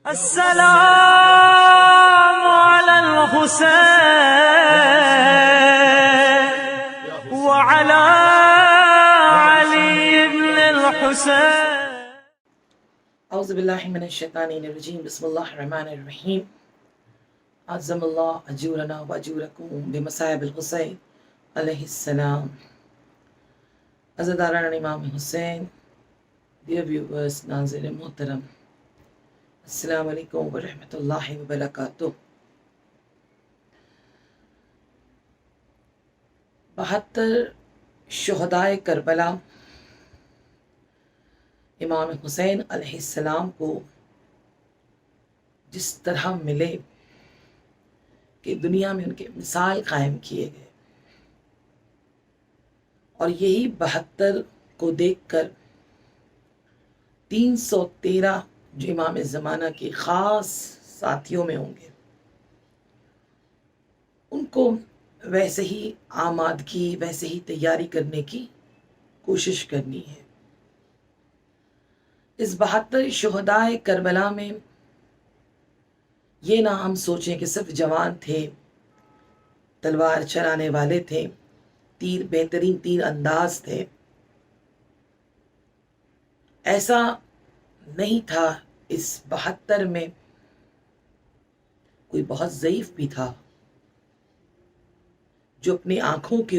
السلام على الحسين وعلى علي بن الحسين. اعوذ باللہ من الشیطان الرجیم. بسم اللہ الرحمن الرحیم. عظم اللہ اجورنا واجورکم بمصائب الحسین علیہ السلام. عزاداران امام حسین، dear viewers، ناظرین محترم، السلام علیکم ورحمۃ اللہ وبرکاتہ. 72 شہدائے کربلا امام حسین علیہ السلام کو جس طرح ملے کہ دنیا میں ان کے مثال قائم کیے گئے، اور یہی 72 کو دیکھ کر 313 جو امام زمانہ کے خاص ساتھیوں میں ہوں گے، ان کو ویسے ہی آمادگی، ویسے ہی تیاری کرنے کی کوشش کرنی ہے. اس 72 شہدائے کربلا میں یہ نہ ہم سوچیں کہ صرف جوان تھے، تلوار چلانے والے تھے، بہترین تیر انداز تھے. ایسا نہیں تھا. اس 72 میں کوئی بہت ضعیف بھی تھا جو اپنی آنکھوں کے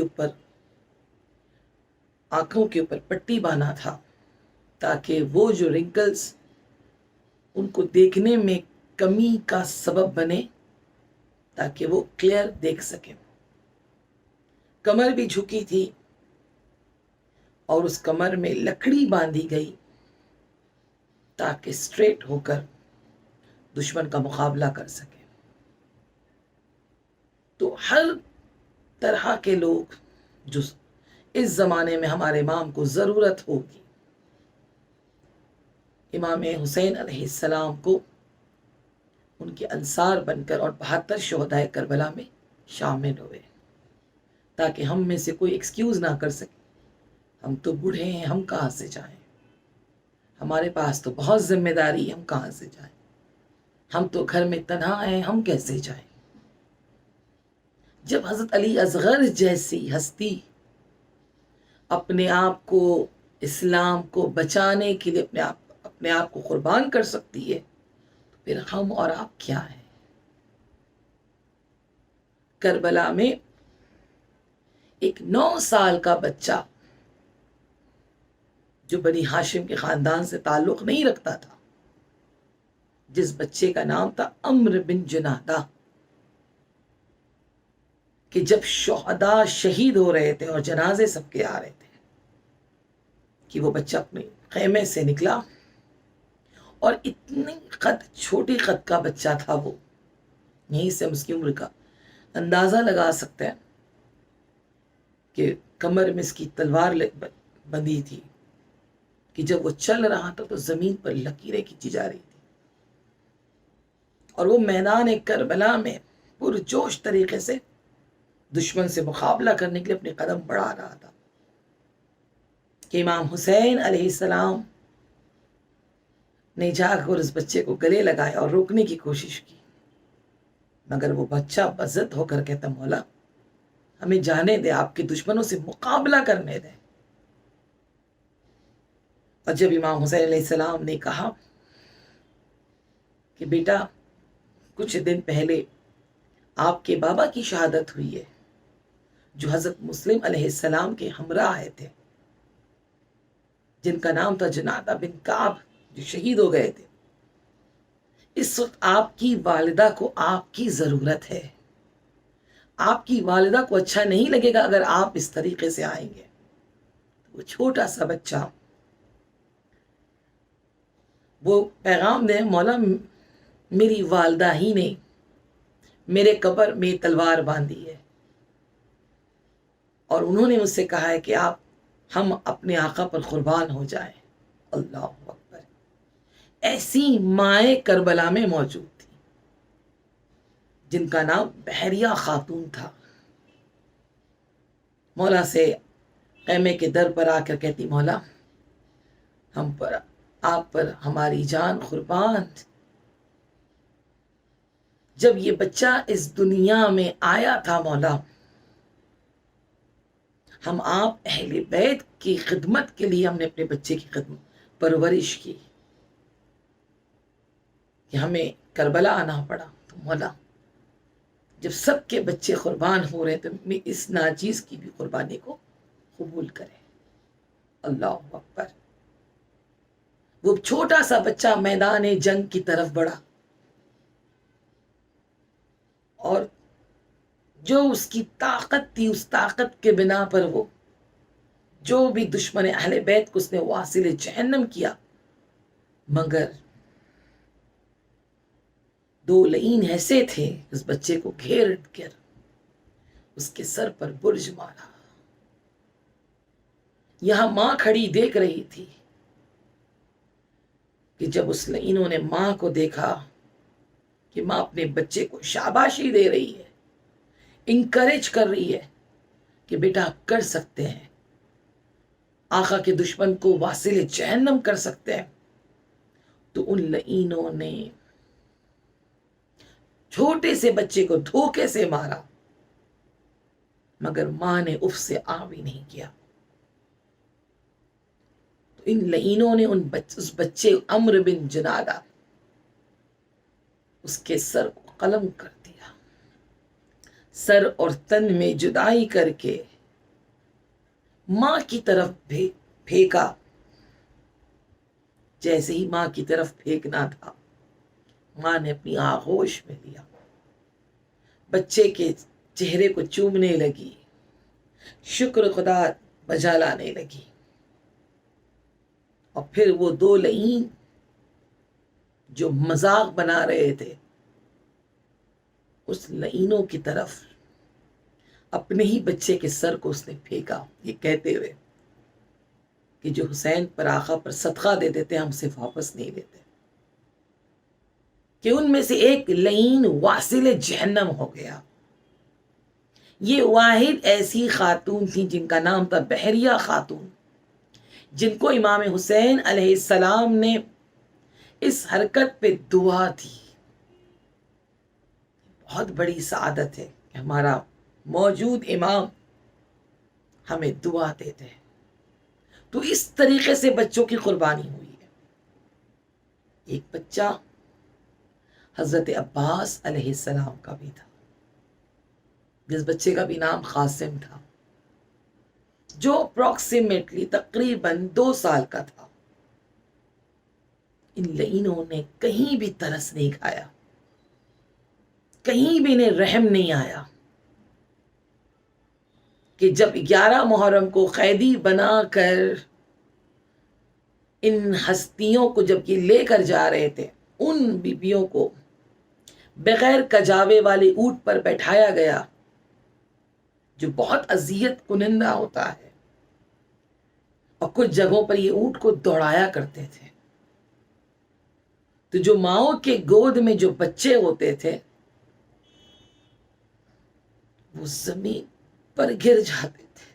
اوپر پٹی باندھا تھا تاکہ وہ جو رنکلز ان کو دیکھنے میں کمی کا سبب بنے، تاکہ وہ کلیئر دیکھ سکیں. کمر بھی جھکی تھی اور اس کمر میں لکڑی باندھی گئی تاکہ سٹریٹ ہو کر دشمن کا مقابلہ کر سکے. تو ہر طرح کے لوگ جو اس زمانے میں ہمارے امام کو ضرورت ہوگی، امام حسین علیہ السلام کو ان کے انصار بن کر اور 72 شہدائے کربلا میں شامل ہوئے، تاکہ ہم میں سے کوئی ایکسکیوز نہ کر سکے ہم تو بوڑھے ہیں، ہم کہاں سے جائیں، ہمارے پاس تو بہت ذمہ داری، ہم کہاں سے جائیں، ہم تو گھر میں تنہا ہیں، ہم کیسے جائیں. جب حضرت علی اصغر جیسی ہستی اپنے آپ کو، اسلام کو بچانے کے لیے اپنے آپ کو قربان کر سکتی ہے، تو پھر ہم اور آپ کیا ہیں. کربلا میں ایک 9 سال کا بچہ جو بنی ہاشم کے خاندان سے تعلق نہیں رکھتا تھا، جس بچے کا نام تھا عمرو بن جنادہ، کہ جب شہداء شہید ہو رہے تھے اور جنازے سب کے آ رہے تھے، کہ وہ بچہ اپنے خیمے سے نکلا، اور اتنی چھوٹی قد کا بچہ تھا وہ، یہیں سے ہم اس کی عمر کا اندازہ لگا سکتے ہیں کہ کمر میں اس کی تلوار بندھی تھی، کہ جب وہ چل رہا تھا تو زمین پر لکیریں کھینچی جا رہی تھی، اور وہ میدان کربلا میں پرجوش طریقے سے دشمن سے مقابلہ کرنے کے لیے اپنے قدم بڑھا رہا تھا، کہ امام حسین علیہ السلام نے جا کر اس بچے کو گلے لگایا اور روکنے کی کوشش کی، مگر وہ بچہ بضد ہو کر کہتا، مولا ہمیں جانے دے، آپ کے دشمنوں سے مقابلہ کرنے دے. اور جب امام حسین علیہ السلام نے کہا کہ بیٹا کچھ دن پہلے آپ کے بابا کی شہادت ہوئی ہے، جو حضرت مسلم علیہ السلام کے ہمراہ آئے تھے، جن کا نام تھا جنادہ بن کعب، جو شہید ہو گئے تھے، اس وقت آپ کی والدہ کو آپ کی ضرورت ہے. آپ کی والدہ کو اچھا نہیں لگے گا اگر آپ اس طریقے سے آئیں گے. وہ چھوٹا سا بچہ وہ پیغام دے، مولا میری والدہ ہی نے میرے قبر میں تلوار باندھی ہے، اور انہوں نے مجھ سے کہا ہے کہ ہم اپنے آقا پر قربان ہو جائیں. اللہ اکبر. ایسی مائیں کربلا میں موجود تھی جن کا نام بحریہ خاتون تھا. مولا سے خیمے کے در پر آ کر کہتی، مولا آپ پر ہماری جان قربان، جب یہ بچہ اس دنیا میں آیا تھا مولا، ہم آپ اہل بیت کی خدمت کے لیے ہم نے اپنے بچے کی خدمت پرورش کی کہ ہمیں کربلا آنا پڑا، تو مولا جب سب کے بچے قربان ہو رہے تو میں اس ناچیز کی بھی قربانی کو قبول کرے۔ اللہ اکبر۔ وہ چھوٹا سا بچہ میدان جنگ کی طرف بڑھا، اور جو اس کی طاقت تھی اس طاقت کے بنا پر وہ جو بھی دشمن اہل بیت کو اس نے واصل جہنم کیا، مگر دو لعین ایسے تھے اس بچے کو گھیر کر اس کے سر پر برج مارا۔ یہاں ماں کھڑی دیکھ رہی تھی کہ جب اس لعینوں نے ماں کو دیکھا کہ ماں اپنے بچے کو شاباشی دے رہی ہے، انکریج کر رہی ہے کہ بیٹا آپ کر سکتے ہیں، آقا کے دشمن کو واصل جہنم کر سکتے ہیں، تو ان لعینوں نے چھوٹے سے بچے کو دھوکے سے مارا، مگر ماں نے اف سے آ بھی نہیں کیا۔ تو ان لعینوں نے اس بچے عمرو بن جنادہ اس کے سر کو قلم کر دیا، سر اور تن میں جدائی کر کے ماں کی طرف پھینکا۔ جیسے ہی ماں کی طرف پھینکنا تھا، ماں نے اپنی آغوش میں لیا، بچے کے چہرے کو چومنے لگی، شکر خدا بجا لانے لگی، اور پھر وہ دو لعین جو مذاق بنا رہے تھے اس لعینوں کی طرف اپنے ہی بچے کے سر کو اس نے پھینکا، یہ کہتے ہوئے کہ جو حسین پر آقا پر صدقہ دے دیتے ہم سے واپس نہیں لیتے، کہ ان میں سے ایک لعین واصل جہنم ہو گیا۔ یہ واحد ایسی خاتون تھی جن کا نام تھا بحریہ خاتون، جن کو امام حسین علیہ السلام نے اس حرکت پہ دعا دی۔ بہت بڑی سعادت ہے کہ ہمارا موجود امام ہمیں دعا دیتے ہیں۔ تو اس طریقے سے بچوں کی قربانی ہوئی ہے۔ ایک بچہ حضرت عباس علیہ السلام کا بھی تھا، جس بچے کا بھی نام قاسم تھا، جو اپروکسیمیٹلی تقریباً 2 سال کا تھا۔ ان لعینوں نے کہیں بھی ترس نہیں کھایا، کہیں بھی انہیں رحم نہیں آیا کہ جب 11 محرم کو قیدی بنا کر ان ہستیوں کو جب یہ لے کر جا رہے تھے، ان بیبیوں کو بغیر کجاوے والے اونٹ پر بیٹھایا گیا جو بہت اذیت کنندہ ہوتا ہے، اور کچھ جگہوں پر یہ اونٹ کو دوڑایا کرتے تھے، تو جو ماؤں کے گود میں جو بچے ہوتے تھے وہ زمین پر گر جاتے تھے،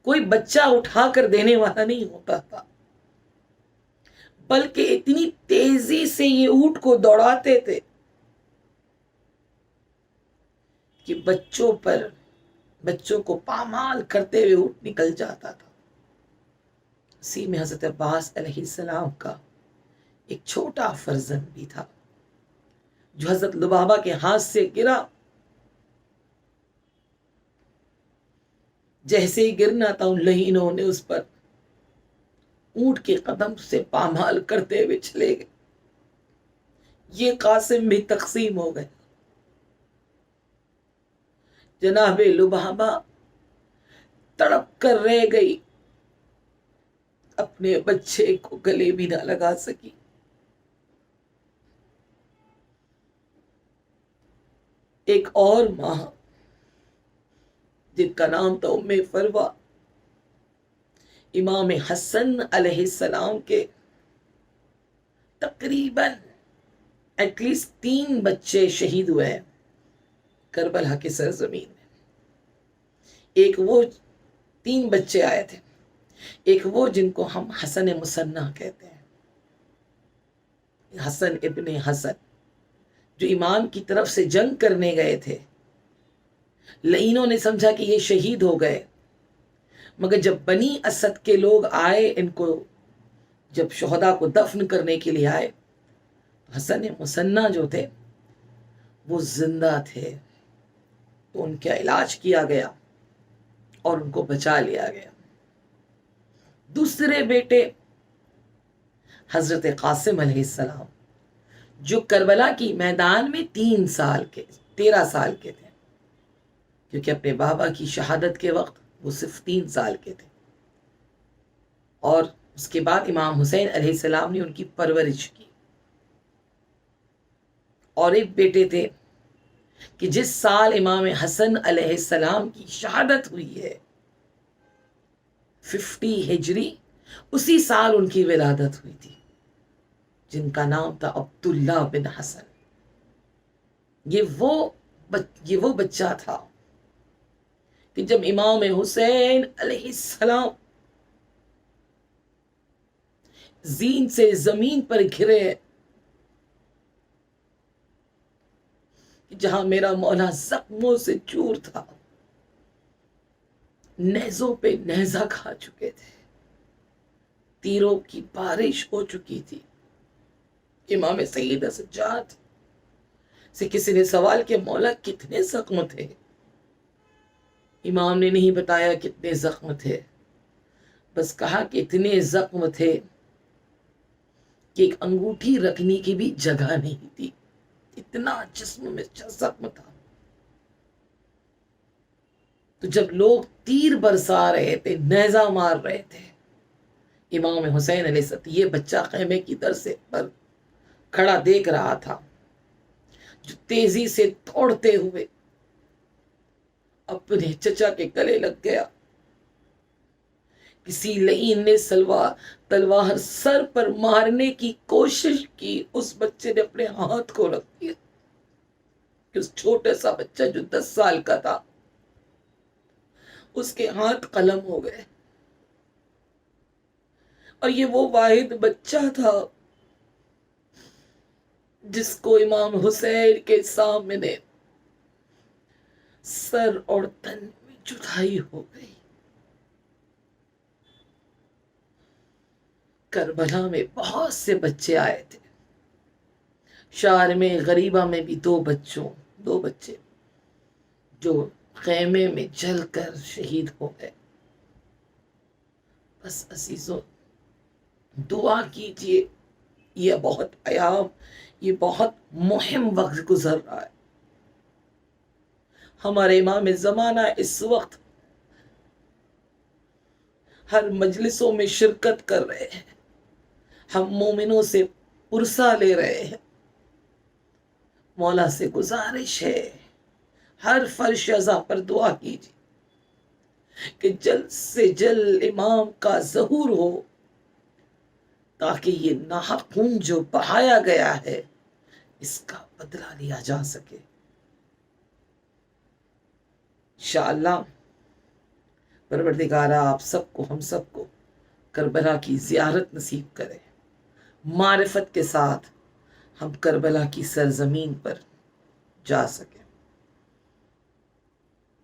کوئی بچہ اٹھا کر دینے والا نہیں ہوتا تھا، بلکہ اتنی تیزی سے یہ اونٹ کو دوڑاتے تھے کہ بچوں کو پامال کرتے ہوئے اونٹ نکل جاتا تھا۔ اسی میں حضرت عباس علیہ السلام کا ایک چھوٹا فرزند بھی تھا جو حضرت لبابہ کے ہاتھ سے گرا، جیسے ہی گرنا تھا ان لعینوں نے اس پر اونٹ کے قدم سے پامال کرتے ہوئے چلے گئے، یہ قاسم بھی تقسیم ہو گئے۔ جناب لبابہ تڑپ کر رہ گئی، اپنے بچے کو گلے بھی نہ لگا سکی۔ ایک اور ماں جن کا نام تھا ام فروہ، امام حسن علیہ السلام کے تقریباً ایٹ لیسٹ 3 بچے شہید ہوئے ہیں کربلا کی سرزمین میں۔ ایک وہ 3 بچے آئے تھے، ایک وہ جن کو ہم حسن مصنع کہتے ہیں، حسن ابن حسن، جو ایمان کی طرف سے جنگ کرنے گئے تھے، لعینوں نے سمجھا کہ یہ شہید ہو گئے، مگر جب بنی اسد کے لوگ آئے، ان کو جب شہداء کو دفن کرنے کے لیے آئے، حسن مسنہ جو تھے وہ زندہ تھے، تو ان کا علاج کیا گیا اور ان کو بچا لیا گیا۔ دوسرے بیٹے حضرت قاسم علیہ السلام، جو کربلا کی میدان میں 13 سال کے تھے، کیونکہ اپنے بابا کی شہادت کے وقت وہ صرف 3 سال کے تھے، اور اس کے بعد امام حسین علیہ السلام نے ان کی پرورش کی۔ اور ایک بیٹے تھے کہ جس سال امام حسن علیہ السلام کی شہادت ہوئی ہے 50 ہجری، اسی سال ان کی ولادت ہوئی تھی، جن کا نام تھا عبداللہ بن حسن۔ یہ وہ بچہ تھا کہ جب امام حسین علیہ السلام زین سے زمین پر گرے، جہاں میرا مولا زخموں سے چور تھا، نیزوں پہ نیزہ کھا چکے تھے، تیروں کی بارش ہو چکی تھی۔ امام سید سجاد سے کسی نے سوال کیا، مولا کتنے زخم تھے؟ امام نے نہیں بتایا کتنے زخم تھے، بس کہا کہ اتنے زخم تھے کہ ایک انگوٹھی رکھنے کی بھی جگہ نہیں تھی، اتنا جسم میں زخم تھا۔ تو جب لوگ تیر برسا رہے تھے، نیزہ مار رہے تھے، امام حسین علیہ السلام، یہ بچہ خیمے کی در سے پر کھڑا دیکھ رہا تھا، جو تیزی سے دوڑتے ہوئے اپنے چچا کے گلے لگ گیا۔ کسی لعین نے تلوار سر پر مارنے کی کوشش کی، اس بچے نے اپنے ہاتھ کو رکھ دیا، کہ اس چھوٹے سا بچہ جو 10 سال کا تھا، اس کے ہاتھ قلم ہو گئے۔ اور یہ وہ واحد بچہ تھا جس کو امام حسین کے سامنے سر اور تن میں جدائی ہو گئی۔ کربلا میں بہت سے بچے آئے تھے، شہر میں غریبہ میں بھی 2 بچے جو خیمے میں جل کر شہید ہو گئے۔ بس عزیزوں، دعا کیجئے، یہ بہت ایام، یہ بہت مہم وقت گزر رہا ہے۔ ہمارے امام زمانہ اس وقت ہر مجلسوں میں شرکت کر رہے ہیں، ہم مومنوں سے پرسہ لے رہے ہیں۔ مولا سے گزارش ہے، ہر فرش ازا پر دعا کیجیے کہ جلد سے جلد امام کا ظہور ہو، تاکہ یہ ناحق خون جو بہایا گیا ہے اس کا بدلہ لیا جا سکے۔ انشاءاللہ پروردگارہ آپ سب کو، ہم سب کو کربلا کی زیارت نصیب کرے، معرفت کے ساتھ ہم کربلا کی سرزمین پر جا سکیں۔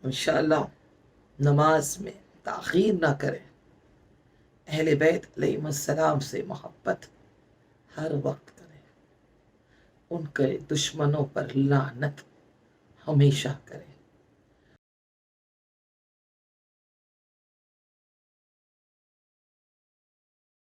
انشاءاللہ نماز میں تاخیر نہ کریں، اہل بیت علیہم السلام سے محبت ہر وقت کریں، ان کے دشمنوں پر لعنت ہمیشہ کریں۔